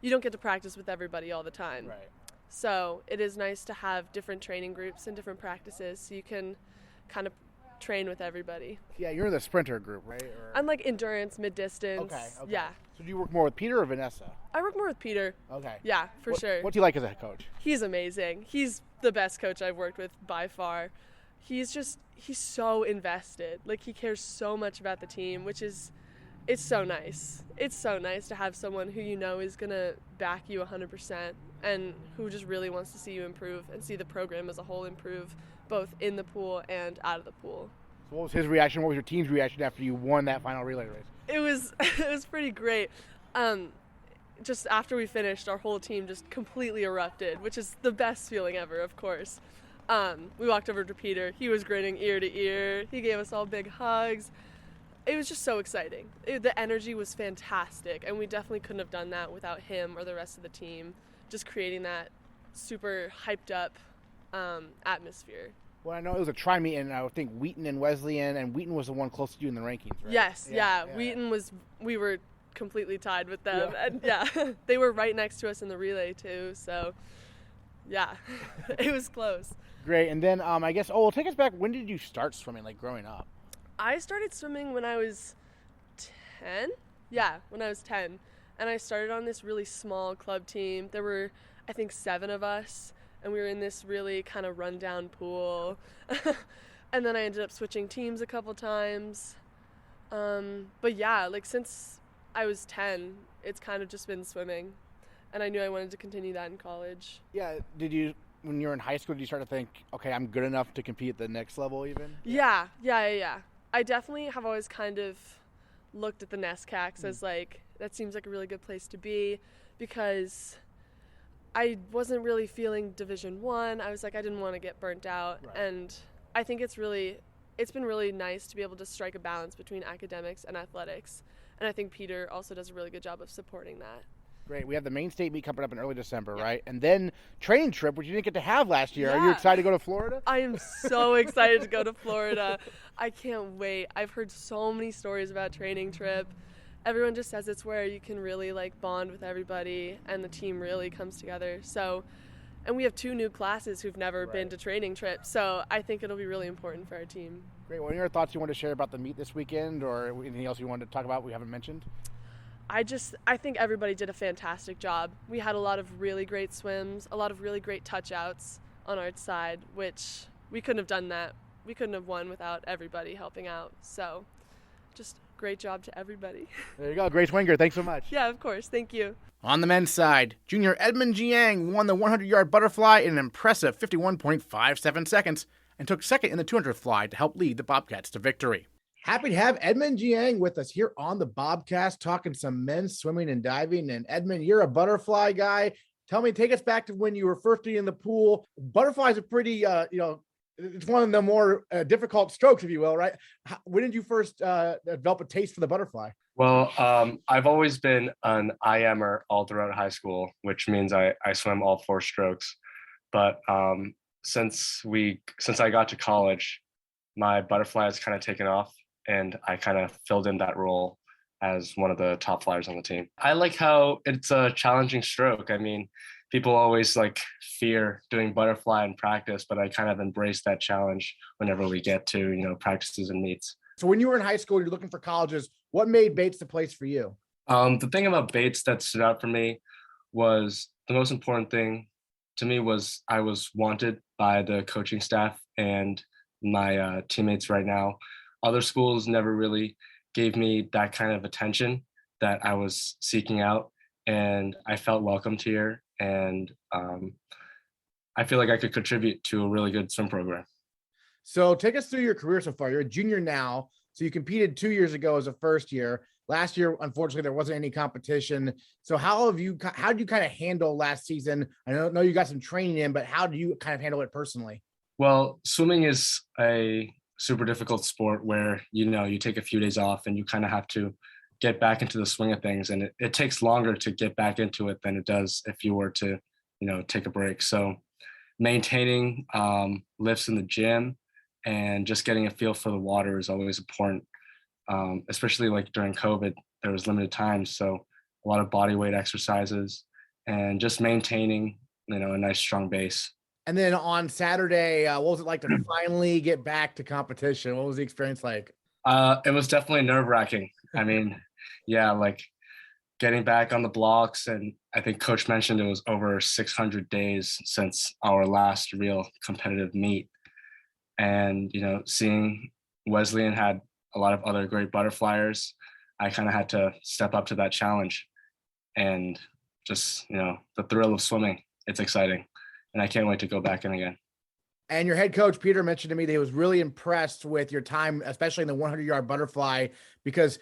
you don't get to practice with everybody all the time. Right. So it is nice to have different training groups and different practices so you can kind of train with everybody. Yeah, you're in the sprinter group, right? I'm endurance, mid-distance. Okay. Yeah. So do you work more with Peter or Vanessa? I work more with Peter. Okay. Yeah, for sure. What do you like as a head coach? He's amazing. He's the best coach I've worked with by far. He's so invested. He cares so much about the team, it's so nice. It's so nice to have someone who is going to back you 100% and who just really wants to see you improve and see the program as a whole improve, both in the pool and out of the pool. So what was his reaction? What was your team's reaction after you won that final relay race? It was pretty great. Just after we finished, our whole team just completely erupted, which is the best feeling ever, of course. We walked over to Peter. He was grinning ear to ear. He gave us all big hugs. It was just so exciting. The energy was fantastic, and we definitely couldn't have done that without him or the rest of the team, just creating that super hyped up atmosphere. Well, I know it was a tri-meet, and I think Wheaton and Wesleyan, and Wheaton was the one closest to you in the rankings, right? Yes, yeah. Wheaton we were completely tied with them, and they were right next to us in the relay too, so yeah, it was close. Great, and then I guess, take us back, when did you start swimming, growing up? I started swimming when I was 10. Yeah, when I was 10. And I started on this really small club team. There were, I think, 7 of us. And we were in this really kind of rundown pool. And then I ended up switching teams a couple times. But yeah, since I was 10, it's kind of just been swimming. And I knew I wanted to continue that in college. Yeah, when you were in high school, did you start to think, okay, I'm good enough to compete at the next level even? Yeah. I definitely have always kind of looked at the NESCACs as that seems like a really good place to be, because I wasn't really feeling Division I. I was I didn't want to get burnt out. Right. And I think it's been really nice to be able to strike a balance between academics and athletics. And I think Peter also does a really good job of supporting that. Great. We have the main state meet coming up in early December, right? And then training trip, which you didn't get to have last year. Yeah. Are you excited to go to Florida? I am so excited to go to Florida. I can't wait. I've heard so many stories about training trip. Everyone just says it's where you can really bond with everybody and the team really comes together. So, and we have 2 new classes who've never been to training trip. So I think it'll be really important for our team. Great. What are your thoughts you want to share about the meet this weekend, or anything else you wanted to talk about we haven't mentioned? I think everybody did a fantastic job. We had a lot of really great swims, a lot of really great touch-outs on our side, which we couldn't have done that. We couldn't have won without everybody helping out. So just great job to everybody. There you go. Grace Wenger, thanks so much. Yeah, of course. Thank you. On the men's side, junior Edmond Giang won the 100-yard butterfly in an impressive 51.57 seconds and took second in the 200 fly to help lead the Bobcats to victory. Happy to have Edmond Giang with us here on the Bobcast, talking some men's swimming and diving. And Edmond, you're a butterfly guy. Take us back to when you were first in the pool. Butterflies are pretty, it's one of the more difficult strokes, if you will, right? When did you first develop a taste for the butterfly? Well, I've always been an IMer all throughout high school, which means I swim all 4 strokes. But since I got to college, my butterfly has kind of taken off, and I kind of filled in that role as one of the top flyers on the team. I like how it's a challenging stroke. I mean, people always fear doing butterfly in practice, but I kind of embrace that challenge whenever we get to, practices and meets. So when you were in high school, you're looking for colleges, what made Bates the place for you? The thing about Bates that stood out for me was the most important thing to me was I was wanted by the coaching staff and my teammates right now. Other schools never really gave me that kind of attention that I was seeking out, and I felt welcomed here, and I feel like I could contribute to a really good swim program. So take us through your career so far. You're a junior now, so you competed 2 years ago as a first year. Last year, unfortunately, there wasn't any competition. So how did you kind of handle last season? I know you got some training in, but how do you kind of handle it personally? Well, swimming is a super difficult sport where, you take a few days off and you kind of have to get back into the swing of things. And it takes longer to get back into it than it does if you were to, take a break. So maintaining lifts in the gym and just getting a feel for the water is always important. Especially like during COVID, there was limited time. So a lot of body weight exercises and just maintaining, a nice strong base. And then on Saturday, what was it like to finally get back to competition? What was the experience like? It was definitely nerve-wracking. I mean, yeah, like getting back on the blocks, and I think Coach mentioned it was over 600 days since our last real competitive meet. And, seeing Wesleyan had a lot of other great butterflyers, I kind of had to step up to that challenge. And just, the thrill of swimming, it's exciting. And I can't wait to go back in again. And your head coach, Peter, mentioned to me that he was really impressed with your time, especially in the 100-yard butterfly, because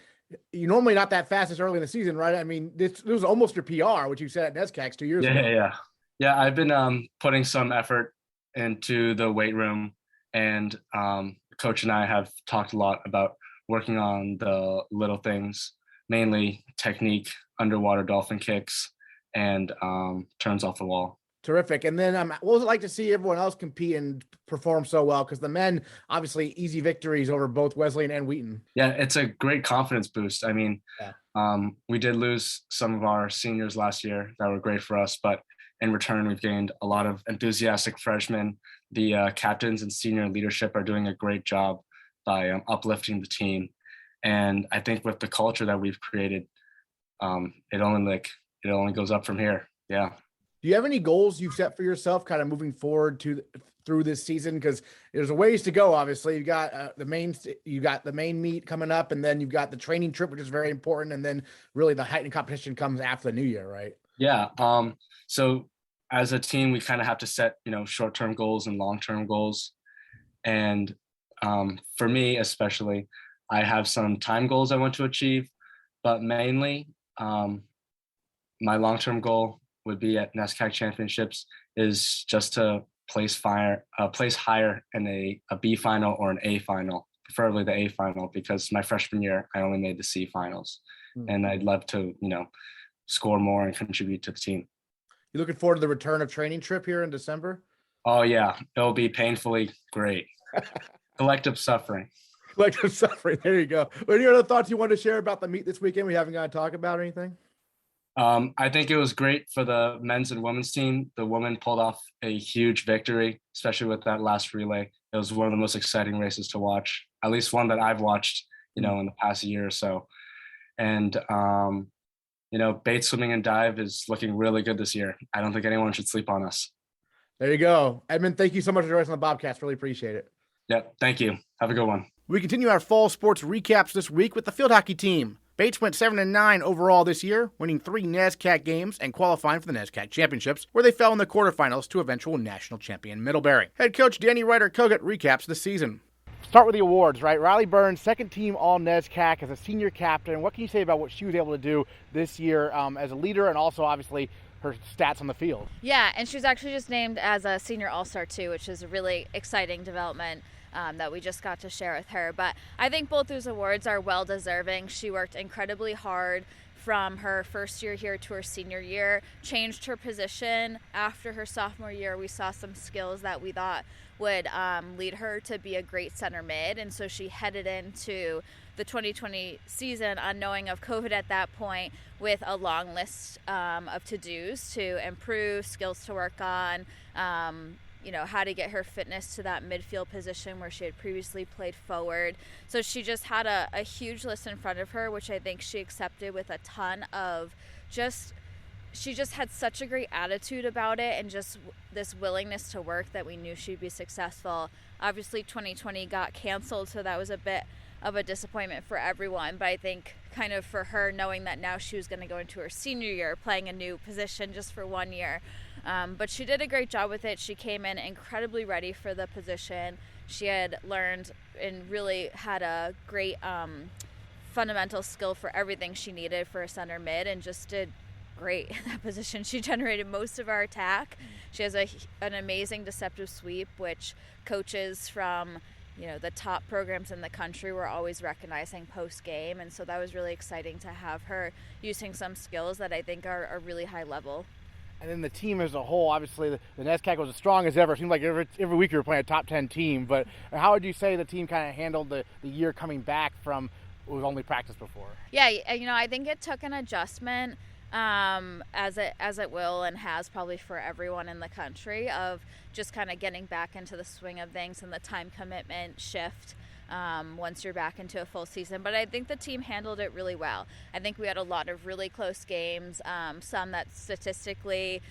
you're normally not that fast this early in the season, right? I mean, this was almost your PR, which you said at NESCACs 2 years ago. Yeah, I've been putting some effort into the weight room, and Coach and I have talked a lot about working on the little things, mainly technique, underwater dolphin kicks, and turns off the wall. Terrific. And then what was it like to see everyone else compete and perform so well? Because the men, obviously, easy victories over both Wesleyan and Wheaton. Yeah, it's a great confidence boost. I mean, we did lose some of our seniors last year that were great for us, but in return, we've gained a lot of enthusiastic freshmen. The captains and senior leadership are doing a great job by uplifting the team. And I think with the culture that we've created, it only goes up from here. Yeah. Do you have any goals you've set for yourself kind of moving forward through this season? Because there's a ways to go, obviously. You've got the main meet coming up, and then you've got the training trip, which is very important. And then really the heightened competition comes after the new year, right? Yeah. So as a team, we kind of have to set, short-term goals and long-term goals. And for me, especially, I have some time goals I want to achieve, but mainly my long-term goal would be at NCAA Championships is just to place higher in a B final or an A final, preferably the A final, because my freshman year, I only made the C finals. And I'd love to, score more and contribute to the team. You looking forward to the return of training trip here in December? Oh yeah, it'll be painfully great. Collective suffering. Collective suffering. There you go. Any other thoughts you want to share about the meet this weekend we haven't got to talk about or anything? I think it was great for the men's and women's team. The women pulled off a huge victory, especially with that last relay. It was one of the most exciting races to watch, at least one that I've watched, in the past year or so. And, bait swimming and dive is looking really good this year. I don't think anyone should sleep on us. There you go. Edmond, thank you so much for joining us on the Bobcast. Really appreciate it. Yep. Thank you. Have a good one. We continue our fall sports recaps this week with the field hockey team. Bates went 7-9 overall this year, winning 3 NESCAC games and qualifying for the NESCAC Championships, where they fell in the quarterfinals to eventual national champion Middlebury. Head coach Dani Kogut recaps the season. Start with the awards, right? Riley Burns, second team All-NESCAC as a senior captain. What can you say about what she was able to do this year as a leader and also obviously her stats on the field? Yeah, and she was actually just named as a senior All-Star too, which is a really exciting development. That we just got to share with her. But I think both those awards are well deserving. She worked incredibly hard from her first year here to her senior year, changed her position after her sophomore year. We saw some skills that we thought would lead her to be a great center mid, and so she headed into the 2020 season unknowing of COVID at that point with a long list of to-dos to improve, skills to work on, how to get her fitness to that midfield position where she had previously played forward. So she just had a huge list in front of her, which I think she accepted with a ton of she just had such a great attitude about it and just this willingness to work that we knew she'd be successful. Obviously 2020 got canceled, so that was a bit of a disappointment for everyone, but I think kind of for her, knowing that now she was going to go into her senior year playing a new position just for 1 year. But she did a great job with it. She came in incredibly ready for the position. She had learned and really had a great fundamental skill for everything she needed for a center mid, and just did great in that position. She generated most of our attack. She has an amazing deceptive sweep, which coaches from the top programs in the country were always recognizing post-game, and so that was really exciting to have her using some skills that I think are really high level. And then the team as a whole, obviously the NESCAC was as strong as ever. It seemed like every week you were playing a top 10 team, but how would you say the team kind of handled the year coming back from what was only practice before? Yeah, I think it took an adjustment, as it will and has probably for everyone in the country, of just kind of getting back into the swing of things and the time commitment shift once you're back into a full season. But I think the team handled it really well. I think we had a lot of really close games, some that statistically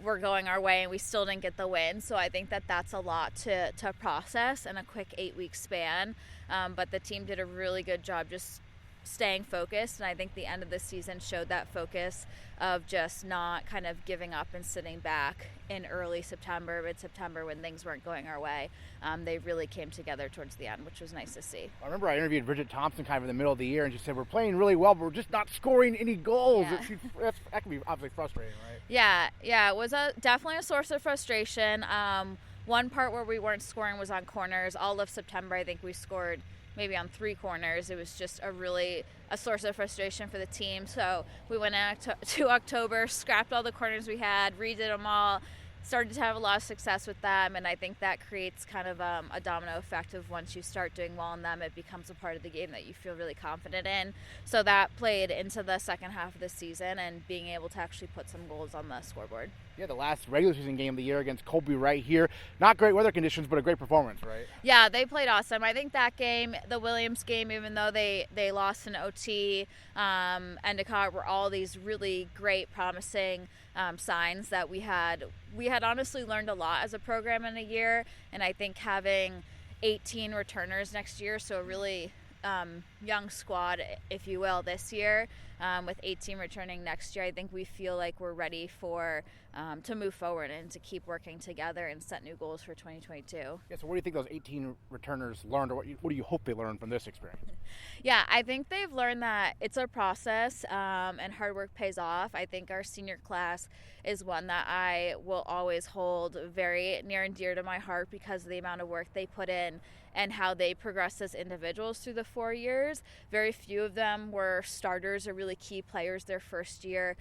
were going our way and we still didn't get the win. So I think that's a lot to process in a quick 8-week span. But the team did a really good job just staying focused, and I think the end of the season showed that focus of just not kind of giving up and sitting back in early September, mid-September, when things weren't going our way. They really came together towards the end, which was nice to see. I remember I interviewed Bridget Thompson kind of in the middle of the year, and she said, we're playing really well, but we're just not scoring any goals. Yeah. That can be obviously frustrating, right? Yeah, it was definitely a source of frustration. One part where we weren't scoring was on corners. All of September, I think we scored maybe on 3 corners. It was just a source of frustration for the team. So we went to October, scrapped all the corners we had, redid them all, started to have a lot of success with them, and I think that creates kind of a domino effect of once you start doing well in them, it becomes a part of the game that you feel really confident in. So that played into the second half of the season and being able to actually put some goals on the scoreboard. Yeah, the last regular season game of the year against Colby right here. Not great weather conditions, but a great performance, right? Yeah, they played awesome. I think that game, the Williams game, even though they lost in OT, Endicott, were all these really great, promising signs that we had honestly learned a lot as a program in a year, and I think having 18 returners next year, so a really young squad, if you will, this year, with 18 returning next year, I think we feel like we're ready for to move forward and to keep working together and set new goals for 2022. Yeah, so what do you think those 18 returners learned, or what do you hope they learned from this experience? Yeah, I think they've learned that it's a process, and hard work pays off. I think our senior class is one that I will always hold very near and dear to my heart because of the amount of work they put in and how they progressed as individuals through the 4 years. Very few of them were starters or really key players their first year,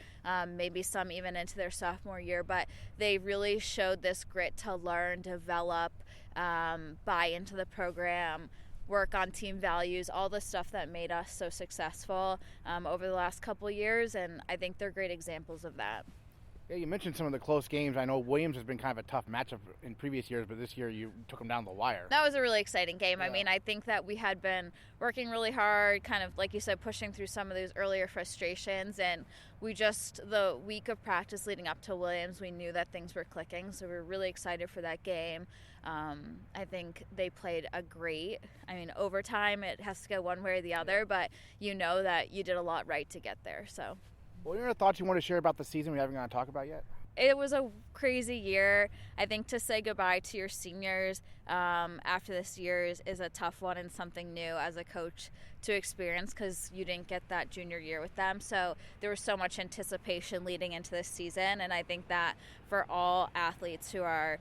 maybe some even into their sophomore year, but they really showed this grit to learn, develop, buy into the program, work on team values, all the stuff that made us so successful over the last couple of years, and I think they're great examples of that. Yeah, you mentioned some of the close games. I know Williams has been kind of a tough matchup in previous years, but this year you took them down the wire. That was a really exciting game. Yeah. I mean, I think that we had been working really hard, kind of, like you said, pushing through some of those earlier frustrations, and the week of practice leading up to Williams, we knew that things were clicking, so we were really excited for that game. I think they played overtime, it has to go one way or the other, but you know that you did a lot right to get there, so. Well, any other thoughts you want to share about the season we haven't gotten to talk about yet? It was a crazy year. I think to say goodbye to your seniors after this year is a tough one and something new as a coach to experience because you didn't get that junior year with them. So there was so much anticipation leading into this season, and I think that for all athletes who are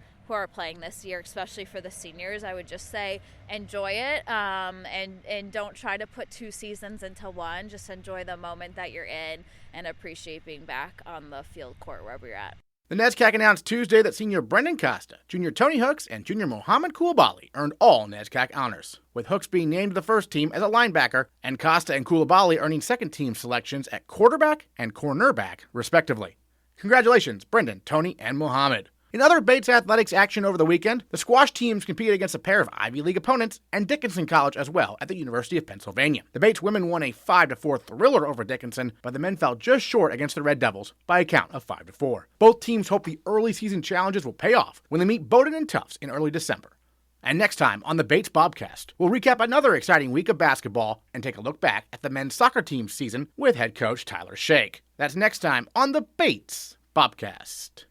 playing this year, especially for the seniors, I would just say enjoy it and don't try to put 2 seasons into one. Just enjoy the moment that you're in and appreciate being back on the field court wherever you're at. The NESCAC announced Tuesday that senior Brendan Costa, junior Tony Hooks, and junior Mohamed Koulibaly earned all NESCAC honors, with Hooks being named to the first team as a linebacker and Costa and Koulibaly earning second-team selections at quarterback and cornerback, respectively. Congratulations, Brendan, Tony, and Mohamed. In other Bates athletics action over the weekend, the squash teams competed against a pair of Ivy League opponents and Dickinson College as well at the University of Pennsylvania. The Bates women won a 5-4 thriller over Dickinson, but the men fell just short against the Red Devils by a count of 5-4. Both teams hope the early season challenges will pay off when they meet Bowdoin and Tufts in early December. And next time on the Bates Bobcast, we'll recap another exciting week of basketball and take a look back at the men's soccer team's season with head coach Tyler Shake. That's next time on the Bates Bobcast.